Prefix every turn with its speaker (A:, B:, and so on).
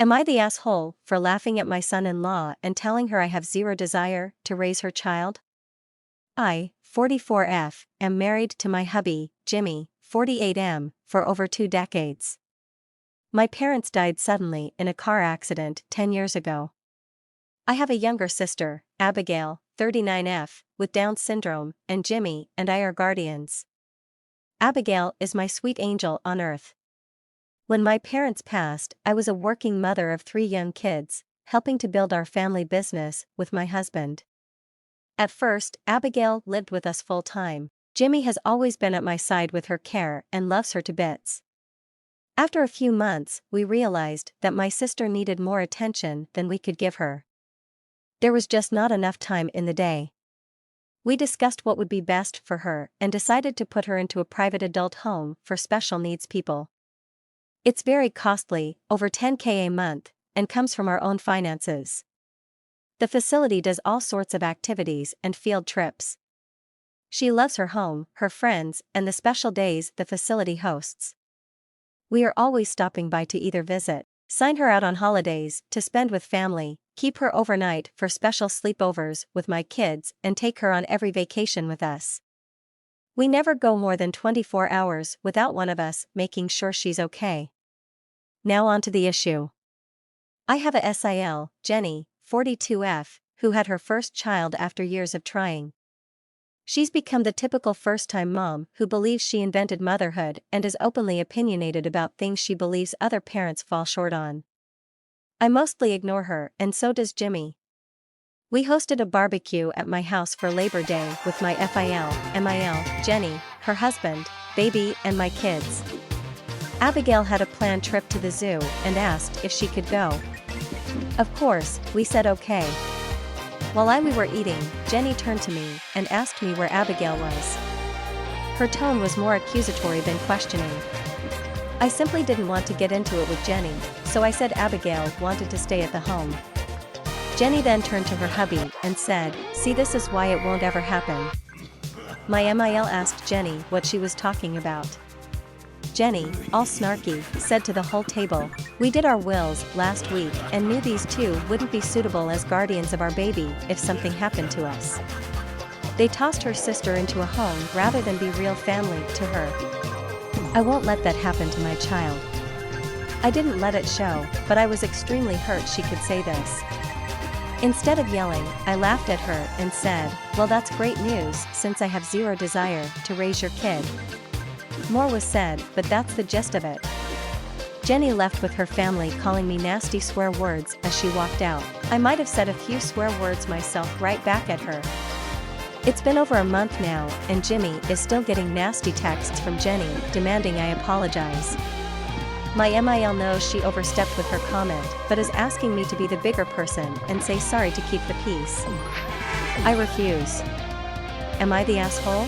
A: Am I the asshole for laughing at my son-in-law and telling her I have zero desire to raise her child? I, 44F, am married to my hubby, Jimmy, 48M, for over 2 decades. My parents died suddenly in a car accident 10 years ago. I have a younger sister, Abigail, 39F, with Down syndrome, and Jimmy and I are guardians. Abigail is my sweet angel on earth. When my parents passed, I was a working mother of 3 young kids, helping to build our family business with my husband. At first, Abigail lived with us full-time. Jimmy has always been at my side with her care and loves her to bits. After a few months, we realized that my sister needed more attention than we could give her. There was just not enough time in the day. We discussed what would be best for her and decided to put her into a private adult home for special needs people. It's very costly, over $10,000 a month, and comes from our own finances. The facility does all sorts of activities and field trips. She loves her home, her friends, and the special days the facility hosts. We are always stopping by to either visit, sign her out on holidays, to spend with family, keep her overnight for special sleepovers with my kids, and take her on every vacation with us. We never go more than 24 hours without one of us making sure she's okay. Now on to the issue. I have a SIL, Jenny, 42F, who had her first child after years of trying. She's become the typical first-time mom who believes she invented motherhood and is openly opinionated about things she believes other parents fall short on. I mostly ignore her, and so does Jimmy. We hosted a barbecue at my house for Labor Day with my MIL, Jenny, her husband, baby, and my kids. Abigail had a planned trip to the zoo and asked if she could go. Of course, we said okay. While we were eating, Jenny turned to me and asked me where Abigail was. Her tone was more accusatory than questioning. I simply didn't want to get into it with Jenny, so I said Abigail wanted to stay at the home. Jenny then turned to her hubby and said, "See, this is why it won't ever happen." My MIL asked Jenny what she was talking about. Jenny, all snarky, said to the whole table, "We did our wills last week and knew these two wouldn't be suitable as guardians of our baby if something happened to us." They tossed her sister into a home rather than be real family to her. I won't let that happen to my child. I didn't let it show, but I was extremely hurt she could say this. Instead of yelling, I laughed at her and said, "Well, that's great news since I have zero desire to raise your kid." More was said, but that's the gist of it. Jenny left with her family calling me nasty swear words as she walked out. I might have said a few swear words myself right back at her. It's been over a month now, and Jimmy is still getting nasty texts from Jenny demanding I apologize. My MIL knows she overstepped with her comment, but is asking me to be the bigger person and say sorry to keep the peace. I refuse. Am I the asshole?